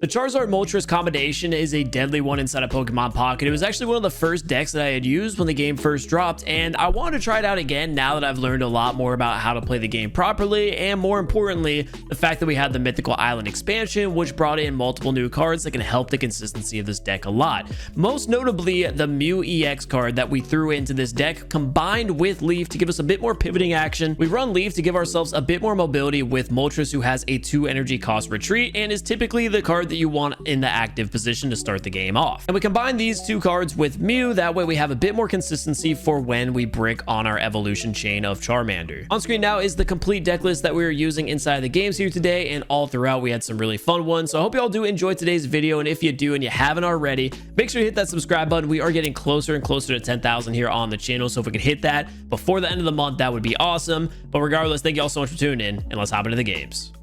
The Charizard Moltres combination is a deadly one inside of Pokemon Pocket. It was actually one of the first decks that I had used when the game first dropped, and I wanted to try it out again now that I've learned a lot more about how to play the game properly, and more importantly, the fact that we had the Mythical Island expansion, which brought in multiple new cards that can help the consistency of this deck a lot. Most notably, the Mew EX card that we threw into this deck combined with Leaf to give us a bit more pivoting action. We run Leaf to give ourselves a bit more mobility with Moltres, who has a 2 energy cost retreat and is typically the card that you want in the active position to start the game off. And we combine these 2 cards with Mew, that way we have a bit more consistency for when we brick on our evolution chain of Charmander. On screen now is the complete deck list that we were using inside the games here today, and all throughout we had some really fun ones. So I hope you all do enjoy today's video, and if you do and you haven't already, make sure you hit that subscribe button. We are getting closer and closer to 10,000 here on the channel, so if we could hit that before the end of the month, that would be awesome. But regardless, thank you all so much for tuning in, and let's hop into the games.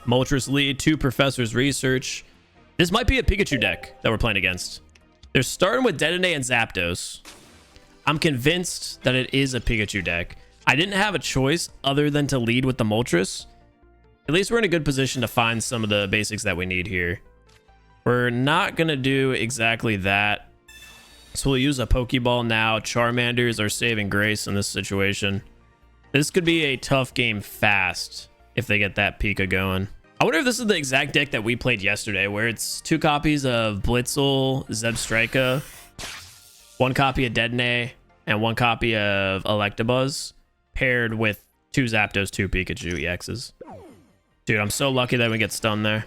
Moltres lead, 2 Professor's Research. This might be a Pikachu deck that we're playing against. They're starting with Dedenne and Zapdos. I'm convinced that it is a Pikachu deck. I didn't have a choice other than to lead with the Moltres. At least we're in a good position to find some of the basics that we need here. We're not going to do exactly that. So we'll use a Pokeball now. Charmander is our saving grace in this situation. This could be a tough game fast if they get that Pika going. I wonder if this is the exact deck that we played yesterday, where it's 2 copies of Blitzel, Zebstrika, 1 copy of Dedenne, and 1 copy of Electabuzz, paired with 2 Zapdos, 2 Pikachu EXs. Dude, I'm so lucky that we get stunned there.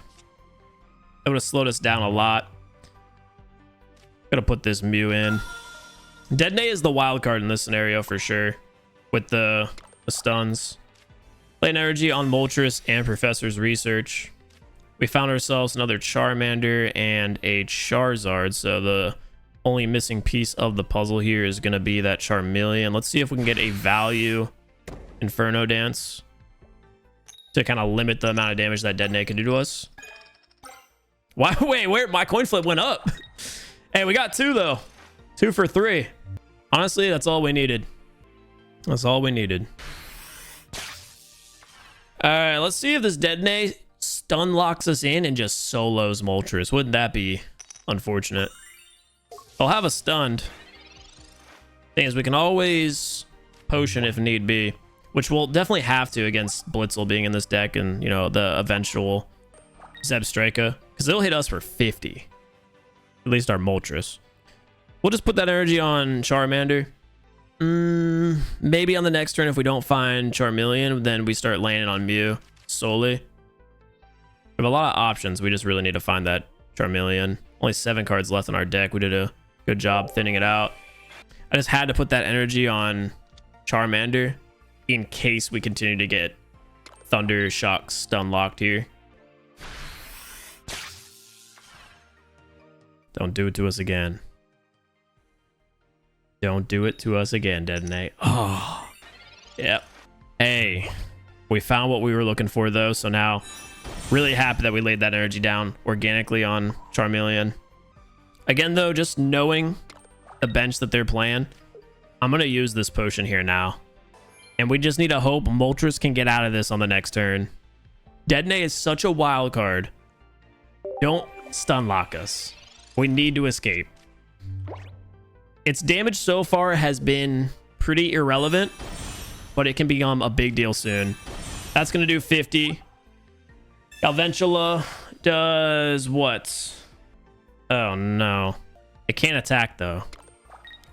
That would have slowed us down a lot. Gonna put this Mew in. Dedenne is the wild card in this scenario for sure, with the stuns. Playing energy on Moltres and Professor's Research. We found ourselves another Charmander and a Charzard, so the only missing piece of the puzzle here is going to be that Charmeleon. Let's see if we can get a value Inferno Dance to kind of limit the amount of damage that Dedenne can do to us. Why? Wait, where? My coin flip went up. Hey, we got 2 though. 2 for 3. Honestly, that's all we needed. That's all we needed. All right, let's see if this Dedenne stun locks us in and just solos Moltres. Wouldn't that be unfortunate? I'll have a stunned. Thing is, we can always potion if need be, which we'll definitely have to against Blitzel being in this deck and, you know, the eventual Zebstrika, because it'll hit us for 50. At least our Moltres. We'll just put that energy on Charmander. Maybe on the next turn, if we don't find Charmeleon, then we start landing on Mew solely. We have a lot of options. We just really need to find that Charmeleon. Only 7 cards left on our deck. We did a good job thinning it out. I just had to put that energy on Charmander in case we continue to get Thunder Shock stun locked here. Don't do it to us again. Don't do it to us again, Dedenne. Oh, yep. Hey, we found what we were looking for, though. So now, really happy that we laid that energy down organically on Charmeleon. Again, though, just knowing the bench that they're playing, I'm going to use this potion here now. And we just need to hope Moltres can get out of this on the next turn. Dedenne is such a wild card. Don't stun lock us. We need to escape. Its damage so far has been pretty irrelevant, but it can become a big deal soon. That's going to do 50. Galvantula does what? Oh, no. It can't attack, though.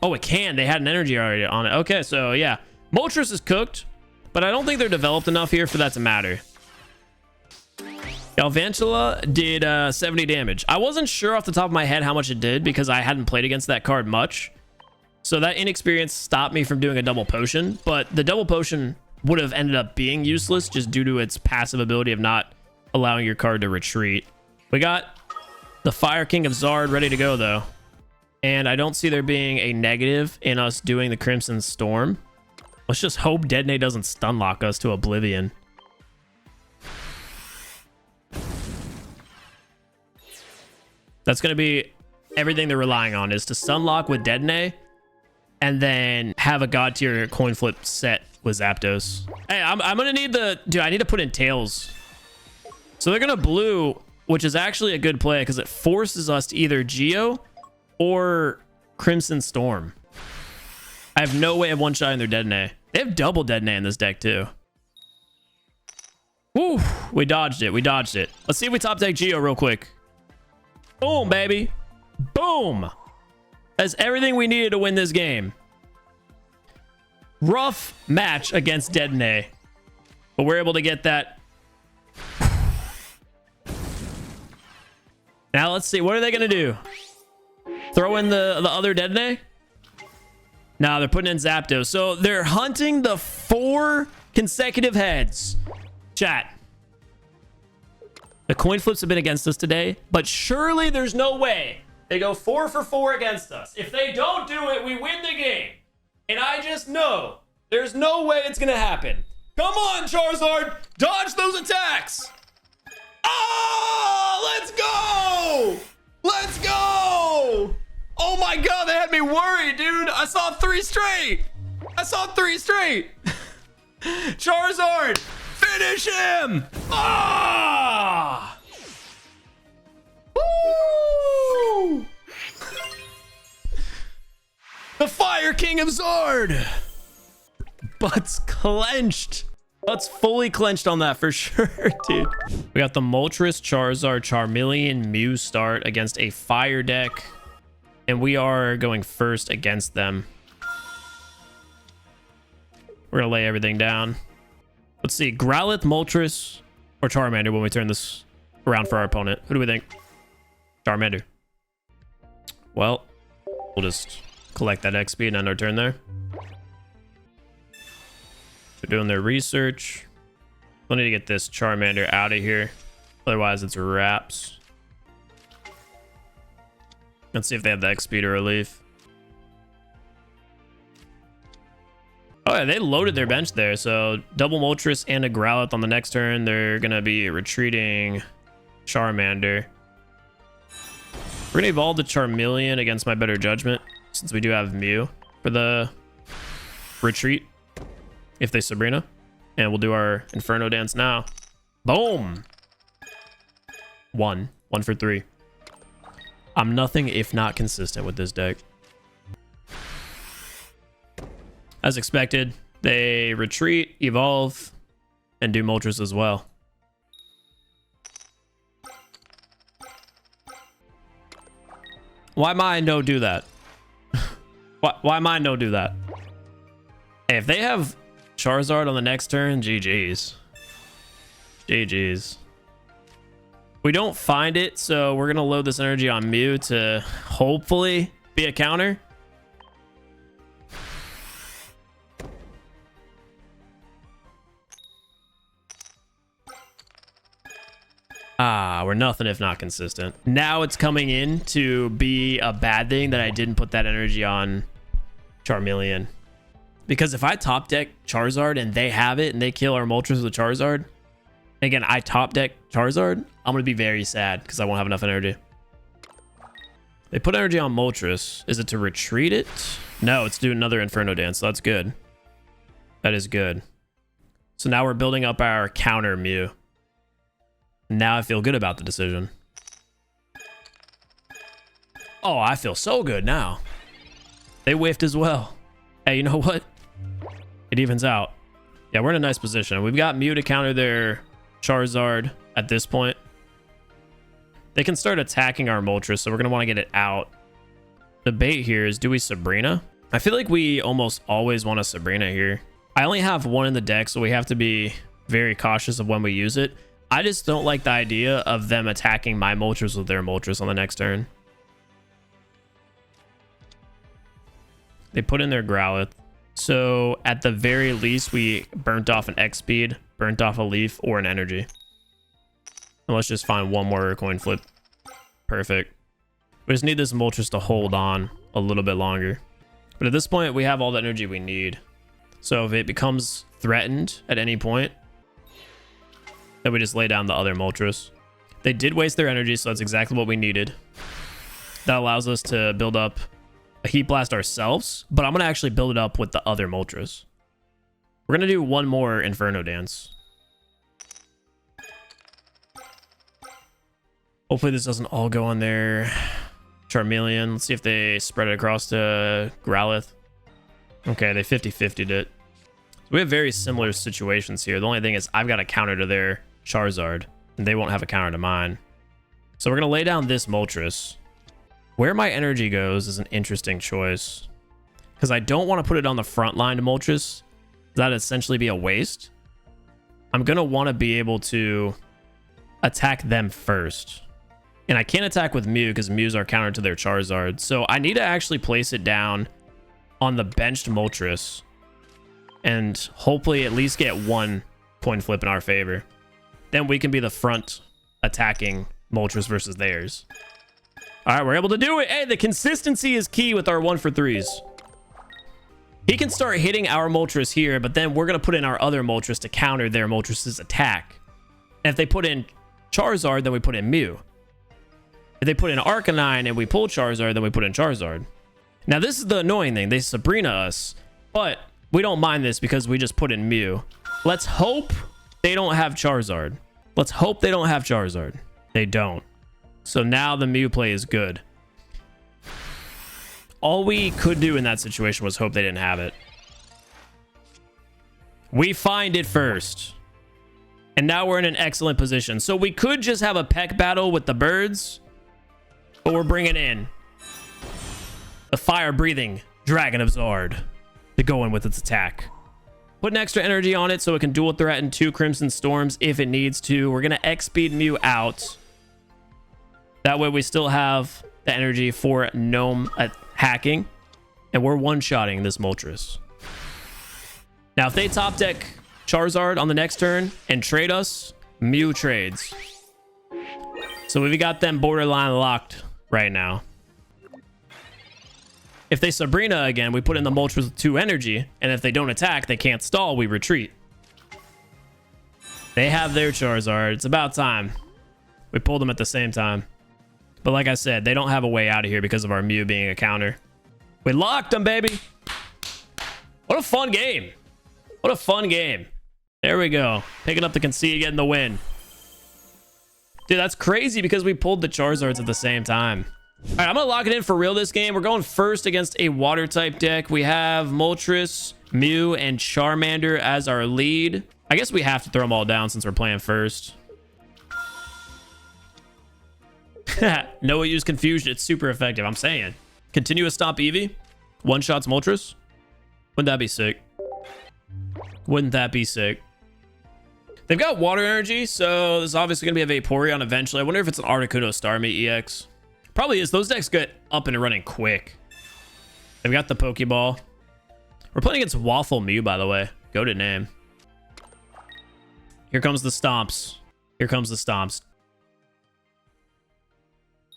Oh, it can. They had an energy already on it. Okay, so yeah. Moltres is cooked, but I don't think they're developed enough here for that to matter. Galvantula did 70 damage. I wasn't sure off the top of my head how much it did because I hadn't played against that card much. So that inexperience stopped me from doing a double potion, but the double potion would have ended up being useless just due to its passive ability of not allowing your card to retreat. We got the Fire King of Zard ready to go, though. And I don't see there being a negative in us doing the Crimson Storm. Let's just hope Dedenne doesn't stun lock us to oblivion. That's going to be everything they're relying on, is to stun lock with Dedenne and then have a god tier coin flip set with Zapdos. Hey, I'm going to need the... Dude, I need to put in Tails. So they're going to blue which is actually a good play because it forces us to either Geo or Crimson Storm. I have no way of one-shotting their Detonate. They have double Detonate in this deck too. Woo, we dodged it. We dodged it. Let's see if we top deck Geo real quick. Boom, baby. Boom. That's everything we needed to win this game. Rough match against Detonate, but we're able to get that. Now let's see. What are they going to do? Throw in the other Detonate? No, they're putting in Zapdos. So they're hunting the 4 consecutive heads. Chat. The coin flips have been against us today, but surely there's no way they go 4 for 4 against us. If they don't do it, we win the game. And I just know there's no way it's going to happen. Come on, Charizard. Dodge those attacks. Oh, let's go. Let's go. Oh my God, they had me worried, dude. I saw 3 straight. I saw 3 straight. Charizard, finish him. Ah. Woo. The Fire King of Zard. Butts clenched. Butts fully clenched on that for sure, dude. We got the Moltres, Charizard, Charmeleon, Mew start against a fire deck. And we are going first against them. We're going to lay everything down. Let's see. Growlithe, Moltres, or Charmander when we turn this around for our opponent. Who do we think? Charmander. Well, we'll just collect that XP and end our turn there. They're doing their research. We'll need to get this Charmander out of here. Otherwise, it's wraps. Let's see if they have the XP to relief. Oh, yeah, they loaded their bench there. So, double Moltres and a Growlithe on the next turn. They're going to be retreating Charmander. We're going to evolve the Charmeleon against my better judgment, since we do have Mew for the retreat, if they Sabrina. And we'll do our Inferno Dance now. Boom! 1 for 3. I'm nothing if not consistent with this deck. As expected, they retreat, evolve, and do Moltres as well. Why mine don't do that? Why mine don't do that? Hey, if they have Charizard on the next turn, GG's. GG's. We don't find it, so we're going to load this energy on Mew to hopefully be a counter. We're nothing if not consistent. Now it's coming in to be a bad thing that I didn't put that energy on Charmeleon. Because if I top deck Charizard and they have it and they kill our Moltres with Charizard, again, I top deck Charizard, I'm going to be very sad because I won't have enough energy. They put energy on Moltres. Is it to retreat it? No, it's to do another Inferno Dance. So that's good. That is good. So now we're building up our counter Mew. Now I feel good about the decision. Oh, I feel so good now. They whiffed as well. Hey, you know what? It evens out. Yeah, we're in a nice position. We've got Mew to counter their Charizard at this point. They can start attacking our Moltres, so we're going to want to get it out. The bait here is, do we Sabrina? I feel like we almost always want a Sabrina here. I only have one in the deck, so we have to be very cautious of when we use it. I just don't like the idea of them attacking my Moltres with their Moltres on the next turn. They put in their Growlithe. So at the very least, we burnt off an X speed, burnt off a leaf, or an energy. And let's just find one more coin flip. Perfect. We just need this Moltres to hold on a little bit longer. But at this point, we have all the energy we need. So if it becomes threatened at any point, then we just lay down the other Moltres. They did waste their energy, so that's exactly what we needed. That allows us to build up a Heat Blast ourselves, but I'm going to actually build it up with the other Moltres. We're going to do one more Inferno Dance. Hopefully this doesn't all go on their Charmeleon. Let's see if they spread it across to Growlithe. Okay, they 50-50'd it. So we have very similar situations here. The only thing is I've got a counter to their Charizard, and they won't have a counter to mine. So we're going to lay down this Moltres. Where my energy goes is an interesting choice, because I don't want to put it on the front line to Moltres. That'd essentially be a waste. I'm going to want to be able to attack them first. And I can't attack with Mew because Mew's our counter to their Charizard. So I need to actually place it down on the benched Moltres and hopefully at least get one coin flip in our favor. Then we can be the front attacking Moltres versus theirs. All right, we're able to do it. Hey, the consistency is key with our 1-for-3s. He can start hitting our Moltres here, but then we're going to put in our other Moltres to counter their Moltres' attack. And if they put in Charizard, then we put in Mew. If they put in Arcanine and we pull Charizard, then we put in Charizard. Now, this is the annoying thing. They Sabrina us, but we don't mind this because we just put in Mew. Let's hope they don't have Charizard. Let's hope they don't have Charizard. They don't. So now the Mew play is good. All we could do in that situation was hope they didn't have it. We find it first. And now we're in an excellent position. So we could just have a peck battle with the birds, but we're bringing in the fire-breathing Dragon of Zard to go in with its attack. Put an extra energy on it so it can dual threaten 2 Crimson Storms if it needs to. We're going to X-Speed Mew out. That way we still have the energy for Gnome hacking. And we're one-shotting this Moltres. Now, if they top deck Charizard on the next turn and trade us, Mew trades. So we've got them borderline locked right now. If they Sabrina again, we put in the Moltres with 2 energy. And if they don't attack, they can't stall, we retreat. They have their Charizard. It's about time. We pulled them at the same time. But like I said, they don't have a way out of here because of our Mew being a counter. We locked them, baby. What a fun game. What a fun game. There we go. Picking up the concede, getting the win. Dude, that's crazy because we pulled the Charizards at the same time. All right, I'm going to lock it in for real this game. We're going first against a water type deck. We have Moltres, Mew, and Charmander as our lead. I guess we have to throw them all down since we're playing first. Noah used Confusion. It's super effective. I'm saying. Continuous Stomp Eevee. One-shots Moltres. Wouldn't that be sick? Wouldn't that be sick? They've got water energy, so there's obviously going to be a Vaporeon eventually. I wonder if it's an Articuno Starmie EX. Probably is. Those decks get up and running quick. They've got the Pokeball. We're playing against Waffle Mew, by the way. Goated name. Here comes the Stomps. Here comes the Stomps.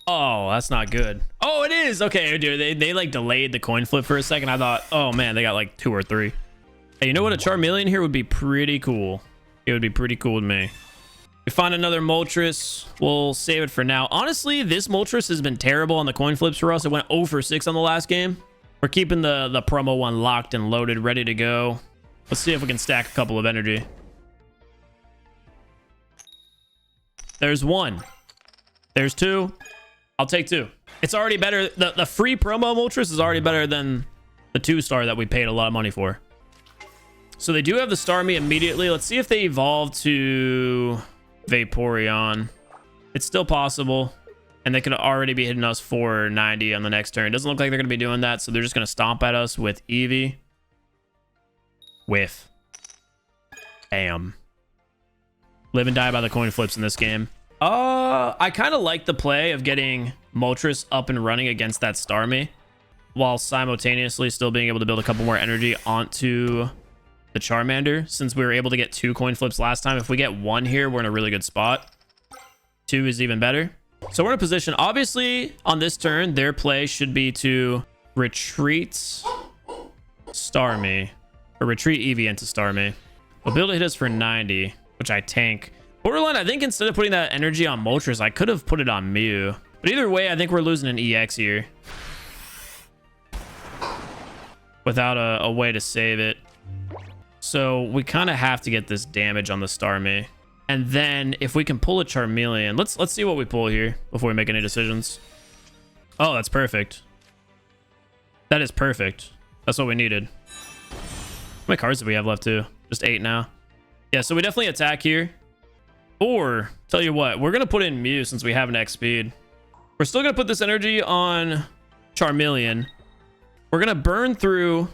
Oh, that's not good. Oh, it is. Okay, dude. They like delayed the coin flip for a second. I thought, oh man, they got like 2 or 3. Hey, you know what? A Charmeleon here would be pretty cool. It would be pretty cool with me. We find another Moltres. We'll save it for now. Honestly, this Moltres has been terrible on the coin flips for us. It went 0 for 6 on the last game. We're keeping the promo one locked and loaded, ready to go. Let's see if we can stack a couple of energy. There's 1. There's 2. I'll take 2. It's already better. The free promo Moltres is already better than the 2-star that we paid a lot of money for. So they do have the Starmie immediately. Let's see if they evolve to Vaporeon. It's still possible. And they could already be hitting us for 90 on the next turn. It doesn't look like they're going to be doing that. So they're just going to stomp at us with Eevee. Whiff. Bam. Live and die by the coin flips in this game. I kind of like the play of getting Moltres up and running against that Starmie, while simultaneously still being able to build a couple more energy onto the Charmander, since we were able to get 2 coin flips last time. If we get 1 here, we're in a really good spot. 2 is even better. So we're in a position. Obviously, on this turn, their play should be to retreat Starmie, or retreat Eevee into Starmie. We'll be able to hit us for 90, which I tank. Borderline, I think instead of putting that energy on Moltres, I could have put it on Mew. But either way, I think we're losing an EX here. Without a way to save it. So we kind of have to get this damage on the Starmie. And then if we can pull a Charmeleon, let's see what we pull here before we make any decisions. Oh, that's perfect. That is perfect. That's what we needed. How many cards do we have left too? Just 8 now. Yeah, so we definitely attack here. Or, tell you what, we're going to put in Mew since we have an X speed. We're still going to put this energy on Charmeleon. We're going to burn through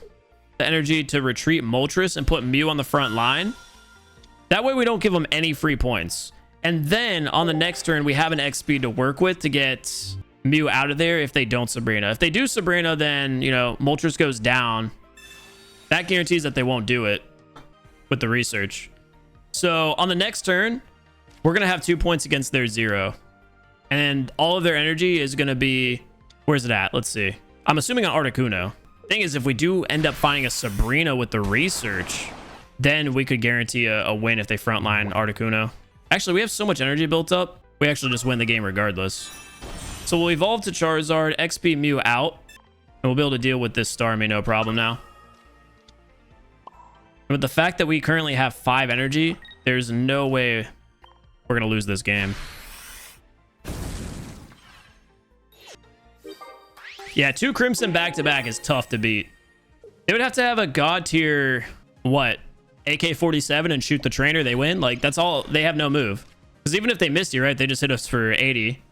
the energy to retreat Moltres and put Mew on the front line. That way we don't give them any free points. And then on the next turn, we have an X speed to work with to get Mew out of there if they don't Sabrina. If they do Sabrina, then, you know, Moltres goes down. That guarantees that they won't do it with the research. So on the next turn, we're going to have 2 points against their 0. And all of their energy is going to be... Where's it at? Let's see. I'm assuming on Articuno. Thing is, if we do end up finding a Sabrina with the research, then we could guarantee a win if they frontline Articuno. Actually, we have so much energy built up, we actually just win the game regardless. So we'll evolve to Charizard, XP Mew out, and we'll be able to deal with this Starmie no problem now. And with the fact that we currently have 5 energy, there's no way we're going to lose this game. Yeah, 2 Crimson back-to-back is tough to beat. They would have to have a God tier, what, AK-47 and shoot the trainer, they win? Like, that's all. They have no move. Because even if they missed you, right, they just hit us for 80.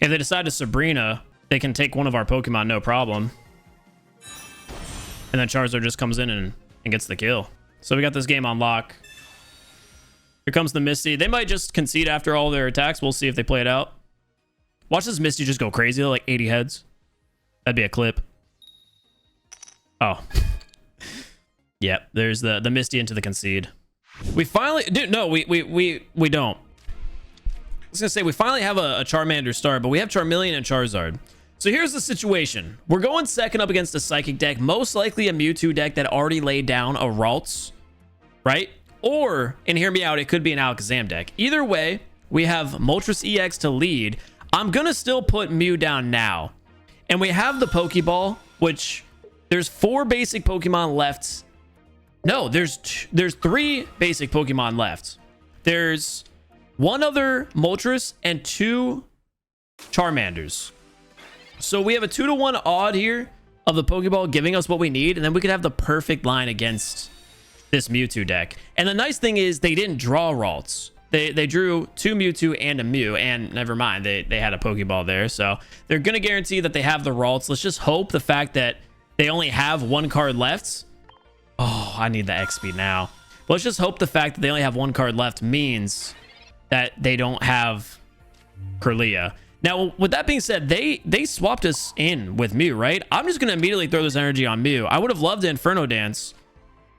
If they decide to Sabrina, they can take one of our Pokemon, no problem. And then Charizard just comes in and gets the kill. So we got this game on lock. Here comes the Misty. They might just concede after all their attacks. We'll see if they play it out. Watch this Misty just go crazy, like 80 heads. That'd be a clip. Oh. Yep, there's the Misty into the concede. We finally... Dude, no, we don't. I was gonna say, we finally have a Charmander start, but we have Charmeleon and Charizard. So here's the situation. We're going second up against a Psychic deck, most likely a Mewtwo deck that already laid down a Ralts, right? Or, and hear me out, it could be an Alakazam deck. Either way, we have Moltres EX to lead. I'm gonna still put Mew down now. And we have the Pokeball, which there's 4 basic Pokemon left. No, there's 3 basic Pokemon left. There's 1 other Moltres and 2 Charmanders. So we have a 2-to-1 odd here of the Pokeball giving us what we need, and then we could have the perfect line against this Mewtwo deck. And the nice thing is they didn't draw Ralts. They drew 2 Mewtwo and a Mew, and never mind, they had a Pokeball there. So they're going to guarantee that they have the Ralts. Let's just hope the fact that they only have 1 card left. Oh, I need the XP now. Let's just hope the fact that they only have 1 card left means that they don't have Kirlia. Now, with that being said, they swapped us in with Mew, right? I'm just going to immediately throw this energy on Mew. I would have loved the Inferno Dance,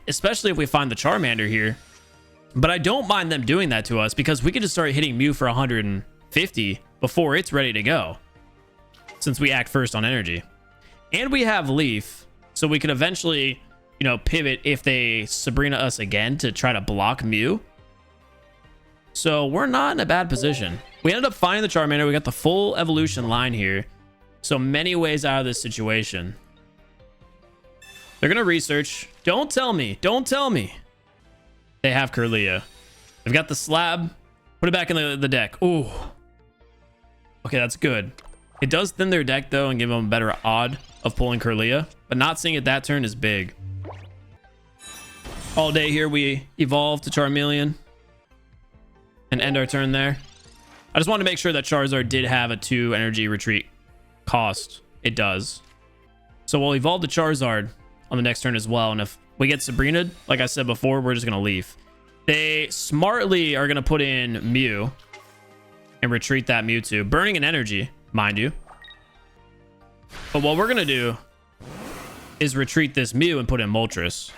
especially if we find the Charmander here. But I don't mind them doing that to us because we could just start hitting Mew for 150 before it's ready to go, since we act first on energy. And we have Leaf, so we could eventually, you know, pivot if they Sabrina us again to try to block Mew. So we're not in a bad position. We ended up finding the Charmander. We got the full evolution line here. So many ways out of this situation. They're going to research. Don't tell me. Don't tell me. They have Kirlia. They've got the slab. Put it back in the deck. Ooh. Okay, that's good. It does thin their deck, though, and give them a better odd of pulling Kirlia. But not seeing it that turn is big. All day here, we evolve to Charmeleon and end our turn there. I just wanted to make sure that Charizard did have a 2 energy retreat cost. It does. So we'll evolve to Charizard on the next turn as well. And if we get Sabrina, like I said before, we're just going to leave. They smartly are going to put in Mew and retreat that Mewtwo, burning an energy, mind you. But what we're going to do is retreat this Mew and put in Moltres.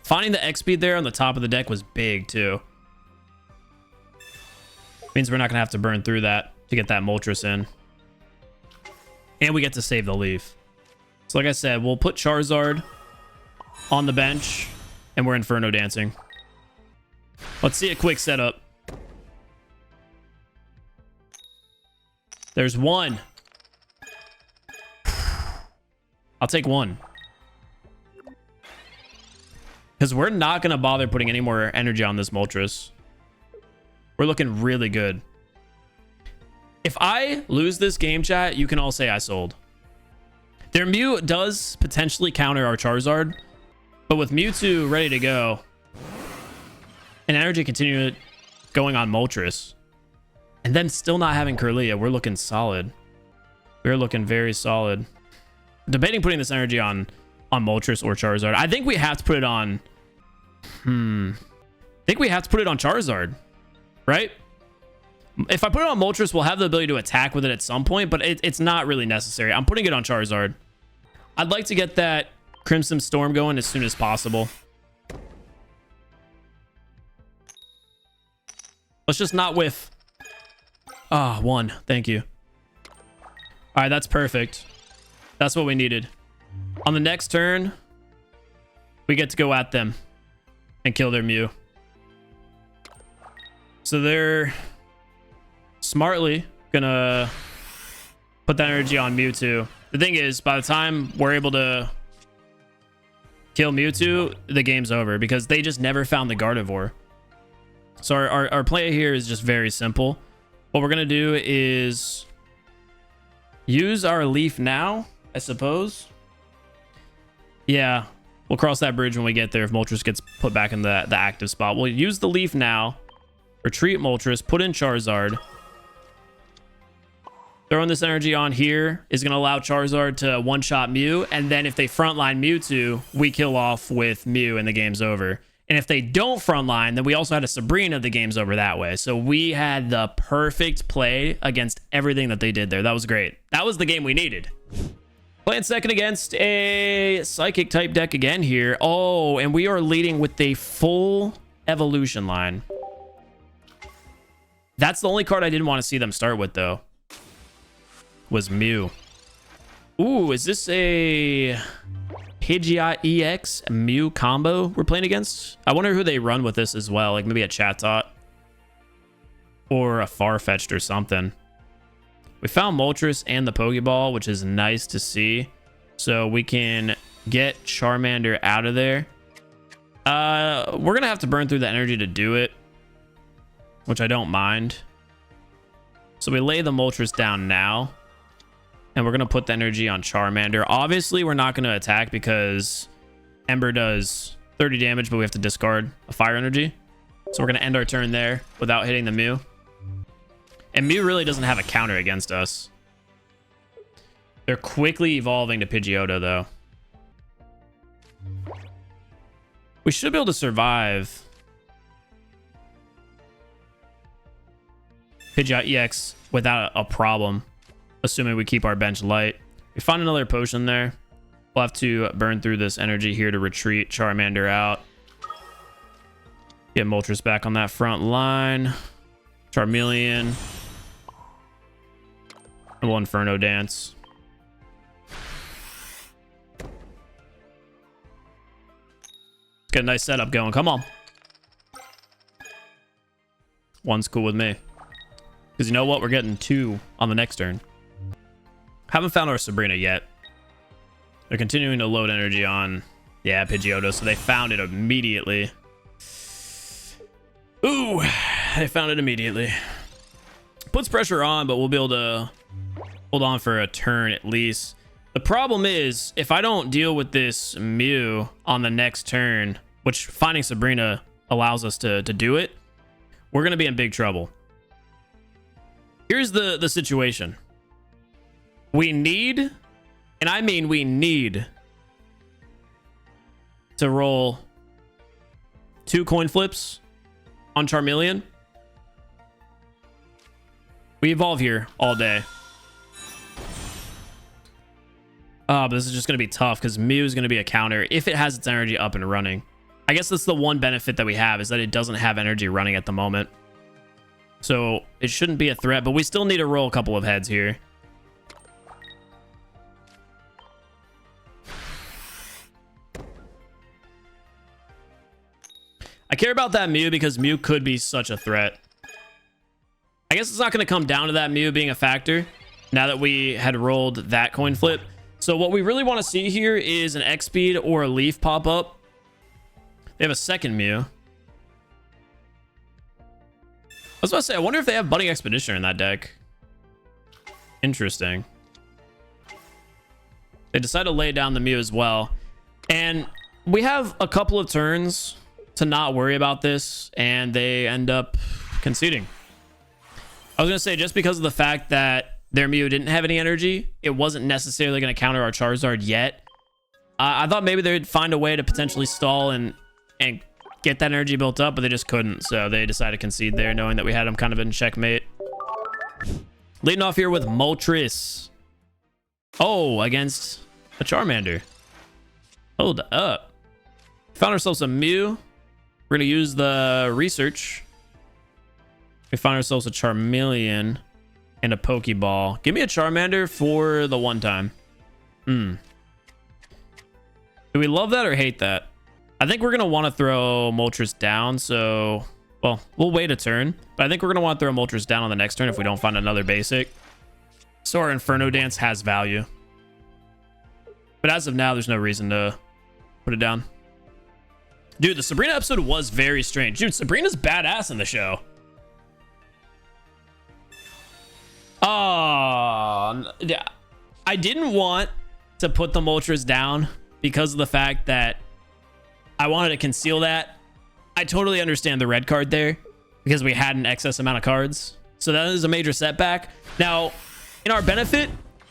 Finding the X speed there on the top of the deck was big too. Means we're not going to have to burn through that to get that Moltres in. And we get to save the Leaf. So like I said, we'll put Charizard on the bench and we're Inferno Dancing. Let's see a quick setup. There's 1. I'll take 1. Because we're not going to bother putting any more energy on this Moltres. We're looking really good. If I lose this game, chat, you can all say I sold. Their Mew does potentially counter our Charizard, but with Mewtwo ready to go and energy continue going on Moltres, and then still not having Kirlia, we're looking solid. We're looking very solid. Debating putting this energy on Moltres or Charizard. I think we have to put it on... I think we have to put it on Charizard, right? If I put it on Moltres, we'll have the ability to attack with it at some point, but it's not really necessary. I'm putting it on Charizard. I'd like to get that Crimson Storm going as soon as possible. Let's just not whiff. Ah, one. Thank you. All right, that's perfect. That's what we needed. On the next turn, we get to go at them and kill their Mew. So they're smartly gonna put that energy on Mewtwo. The thing is, by the time we're able to kill Mewtwo, the game's over because they just never found the Gardevoir. So our play here is just very simple. What we're gonna do is use our Leaf now, I suppose. Yeah, we'll cross that bridge when we get there if Moltres gets put back in the active spot. We'll use the Leaf now, retreat Moltres, put in Charizard. Throwing this energy on here is going to allow Charizard to one-shot Mew, and then if they frontline Mewtwo, we kill off with Mew and the game's over. And if they don't frontline, then we also had a Sabrina, the game's over that way. So we had the perfect play against everything that they did there. That was great. That was the game we needed. Playing second against a Psychic type deck again here. Oh, and we are leading with a full evolution line. That's the only card I didn't want to see them start with, though. Was Mew. Ooh, is this a Pidgeot EX Mew combo we're playing against? I wonder who they run with this as well. Like maybe a Chatot or a Farfetch'd or something. We found Moltres and the Pokeball, which is nice to see. So we can get Charmander out of there. We're going to have to burn through the energy to do it, which I don't mind. So we lay the Moltres down now. And we're going to put the energy on Charmander. Obviously, we're not going to attack because Ember does 30 damage, but we have to discard a fire energy. So we're going to end our turn there without hitting the Mew. And Mew really doesn't have a counter against us. They're quickly evolving to Pidgeotto, though. We should be able to survive Pidgeot EX without a problem. Assuming we keep our bench light. We found another potion there. We'll have to burn through this energy here to retreat Charmander out. Get Moltres back on that front line. Charmeleon. And we'll Inferno Dance. Let's get a nice setup going. Come on. One's cool with me. Because you know what? We're getting two on the next turn. Haven't found our Sabrina yet. They're continuing to load energy on, yeah, Pidgeotto, so they found it immediately. Ooh, they found it immediately. Puts pressure on, but we'll be able to hold on for a turn at least. The problem is, if I don't deal with this Mew on the next turn, which finding Sabrina allows us to do it, we're going to be in big trouble. Here's the situation. We need, and I mean we need, to roll 2 coin flips on Charmeleon. We evolve here all day. But this is just going to be tough because Mew is going to be a counter if it has its energy up and running. I guess that's the one benefit that we have, is that it doesn't have energy running at the moment. So it shouldn't be a threat, but we still need to roll a couple of heads here. I care about that Mew because Mew could be such a threat. I guess it's not going to come down to that Mew being a factor now that we had rolled that coin flip. So what we really want to see here is an X-Speed or a Leaf pop up. They have a second Mew. I was about to say, I wonder if they have Budding Expeditioner in that deck. Interesting. They decide to lay down the Mew as well. And we have a couple of turns to not worry about this, and they end up conceding. I was going to say, just because of the fact that their Mew didn't have any energy, it wasn't necessarily going to counter our Charizard yet. I thought maybe they'd find a way to potentially stall and get that energy built up, but they just couldn't. So they decided to concede there, knowing that we had them kind of in checkmate. Leading off here with Moltres. Oh, against a Charmander. Hold up. Found ourselves a Mew. We're going to use the research. We found ourselves a Charmeleon and a Pokeball. Give me a Charmander for the one time. Do we love that or hate that? I think we're going to want to throw Moltres down. So, well, we'll wait a turn. But I think we're going to want to throw Moltres down on the next turn if we don't find another basic. So our Inferno Dance has value. But as of now, there's no reason to put it down. Dude, the Sabrina episode was very strange. Dude, Sabrina's badass in the show. Oh, yeah. I didn't want to put the Moltres down because of the fact that I wanted to conceal that. I totally understand the red card there because we had an excess amount of cards. So that is a major setback. Now, in our benefit,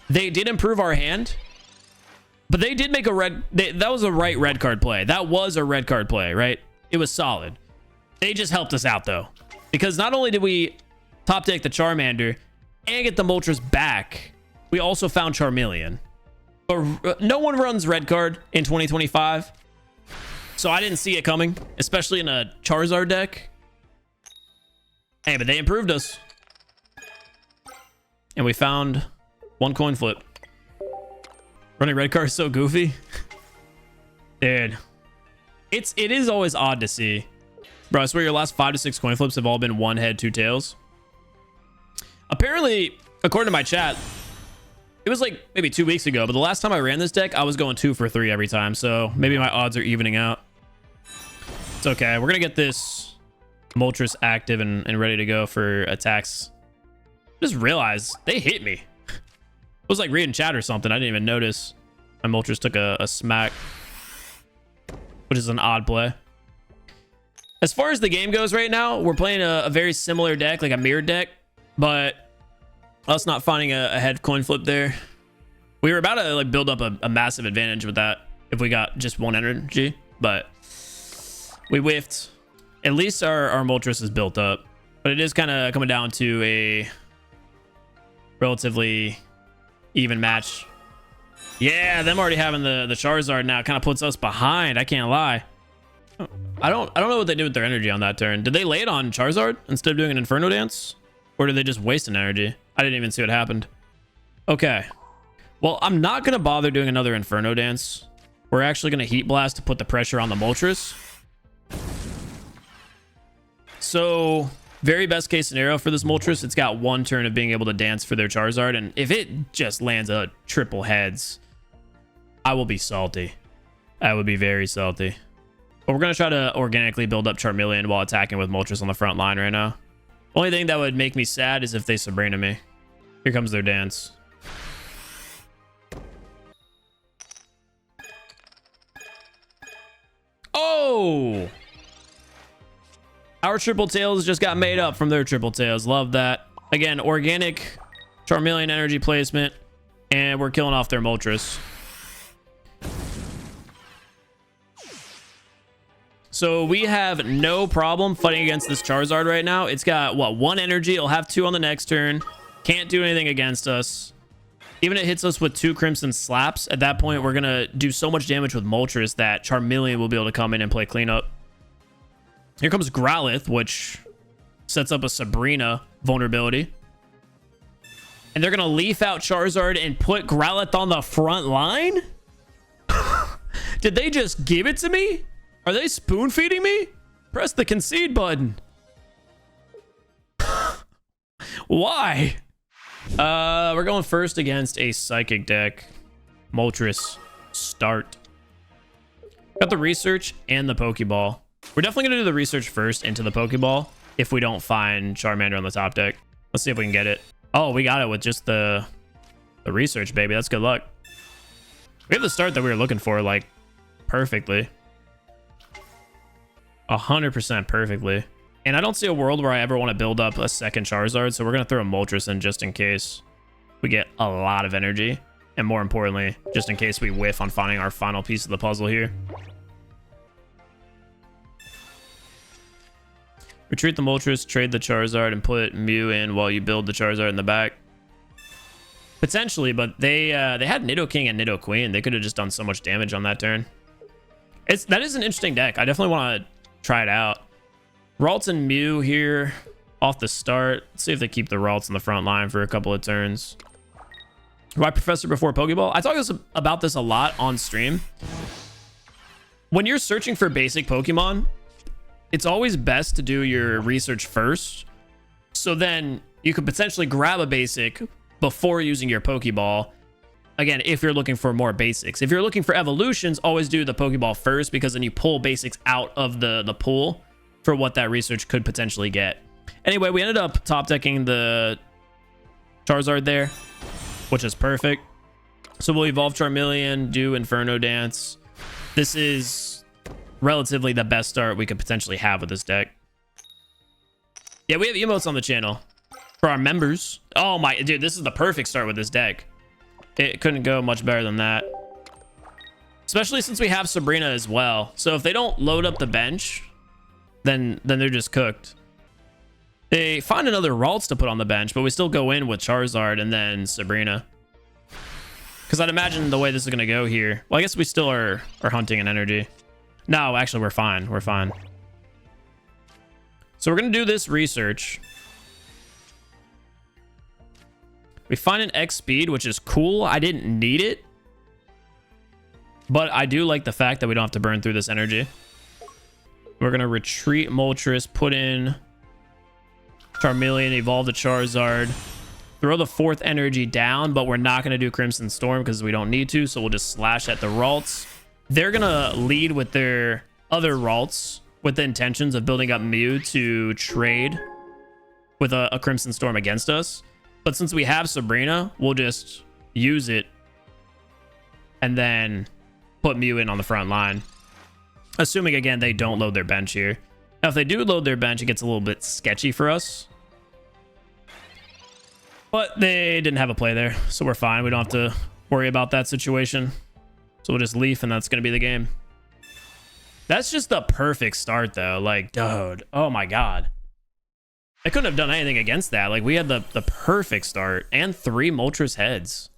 they did improve our hand. But they did make a red... that was a right red card play. That was a red card play, right? It was solid. They just helped us out, though. Because not only did we top deck the Charmander and get the Moltres back, we also found Charmeleon. But no one runs red card in 2025. So I didn't see it coming, especially in a Charizard deck. Hey, but they improved us. And we found one coin flip. Running red card is so goofy. Dude. It is always odd to see. Bro, I swear your last 5 to 6 coin flips have all been one head, 2 tails. Apparently, according to my chat, it was like maybe 2 weeks ago, but the last time I ran this deck, I was going 2 for 3 every time. So maybe my odds are evening out. It's okay. We're going to get this Moltres active and ready to go for attacks. Just realized they hit me. It was like reading chat or something. I didn't even notice. My Moltres took a smack, which is an odd play. As far as the game goes right now, we're playing a very similar deck, like a mirrored deck, but us not finding a head coin flip there. We were about to like build up a massive advantage with that if we got just one energy, but we whiffed. At least our Moltres is built up, but it is kind of coming down to a relatively even match. Yeah, them already having the Charizard now kind of puts us behind. I can't lie. I don't know what they did with their energy on that turn. Did they lay it on Charizard instead of doing an Inferno Dance? Or did they just waste an energy? I didn't even see what happened. Okay. Well, I'm not going to bother doing another Inferno Dance. We're actually going to Heat Blast to put the pressure on the Moltres. So, very best case scenario for this Moltres, it's got one turn of being able to dance for their Charizard. And if it just lands a triple heads, I will be salty. I would be very salty. But we're going to try to organically build up Charmeleon while attacking with Moltres on the front line right now. Only thing that would make me sad is if they Sabrina me. Here comes their dance. Oh! Our triple tails just got made up from their triple tails. Love that. Again, organic Charmeleon energy placement. And we're killing off their Moltres. So we have no problem fighting against this Charizard right now. It's got, what, 1 energy. It'll have 2 on the next turn. Can't do anything against us. Even if it hits us with 2 Crimson Slaps, at that point, we're going to do so much damage with Moltres that Charmeleon will be able to come in and play cleanup. Here comes Growlithe, which sets up a Sabrina vulnerability. And they're going to leaf out Charizard and put Growlithe on the front line? Did they just give it to me? Are they spoon feeding me? Press the concede button. Why? We're going first against a psychic deck. Moltres, start. Got the research and the Pokeball. We're definitely gonna do the research first into the Pokeball if we don't find Charmander on the top deck. Let's see if we can get it. Oh, we got it with just the research, baby. That's good luck. We have the start that we were looking for, like, perfectly. 100% perfectly. And I don't see a world where I ever want to build up a second Charizard, so we're going to throw a Moltres in just in case we get a lot of energy. And more importantly, just in case we whiff on finding our final piece of the puzzle here. Retreat the Moltres, trade the Charizard, and put Mew in while you build the Charizard in the back. Potentially, but they had Nidoking and Nidoqueen. They could have just done so much damage on that turn. That is an interesting deck. I definitely want to try it out. Ralts and Mew here off the start. Let's see if they keep the Ralts in the front line for a couple of turns. Why Professor before Pokeball? I talk about this a lot on stream. When you're searching for basic Pokemon, it's always best to do your research first. So then you could potentially grab a basic before using your Pokeball. Again, if you're looking for more basics. If you're looking for evolutions, always do the Pokeball first, because then you pull basics out of the pool for what that research could potentially get. Anyway, we ended up top decking the Charizard there, which is perfect. So we'll evolve Charmeleon, do Inferno Dance. This is relatively the best start we could potentially have with this deck. Yeah, we have emotes on the channel for our members. Oh my, dude, this is the perfect start with this deck. It couldn't go much better than that. Especially since we have Sabrina as well. So if they don't load up the bench, then they're just cooked. They find another Ralts to put on the bench, but we still go in with Charizard and then Sabrina. Because I'd imagine the way this is going to go here. Well, I guess we still are hunting an energy. No, actually, we're fine. We're fine. So we're going to do this research. We find an X speed, which is cool. I didn't need it. But I do like the fact that we don't have to burn through this energy. We're going to retreat Moltres, put in Charmeleon, evolve the Charizard, throw the fourth energy down, but we're not going to do Crimson Storm because we don't need to, so we'll just slash at the Ralts. They're going to lead with their other Ralts with the intentions of building up Mew to trade with a Crimson Storm against us. But since we have Sabrina, we'll just use it and then put Mew in on the front line. Assuming, again, they don't load their bench here. Now, if they do load their bench, it gets a little bit sketchy for us. But they didn't have a play there, so we're fine. We don't have to worry about that situation. So we'll just leaf, and that's going to be the game. That's just the perfect start, though. Like, dude, oh my god. I couldn't have done anything against that. Like, we had the perfect start and 3 Moltres heads.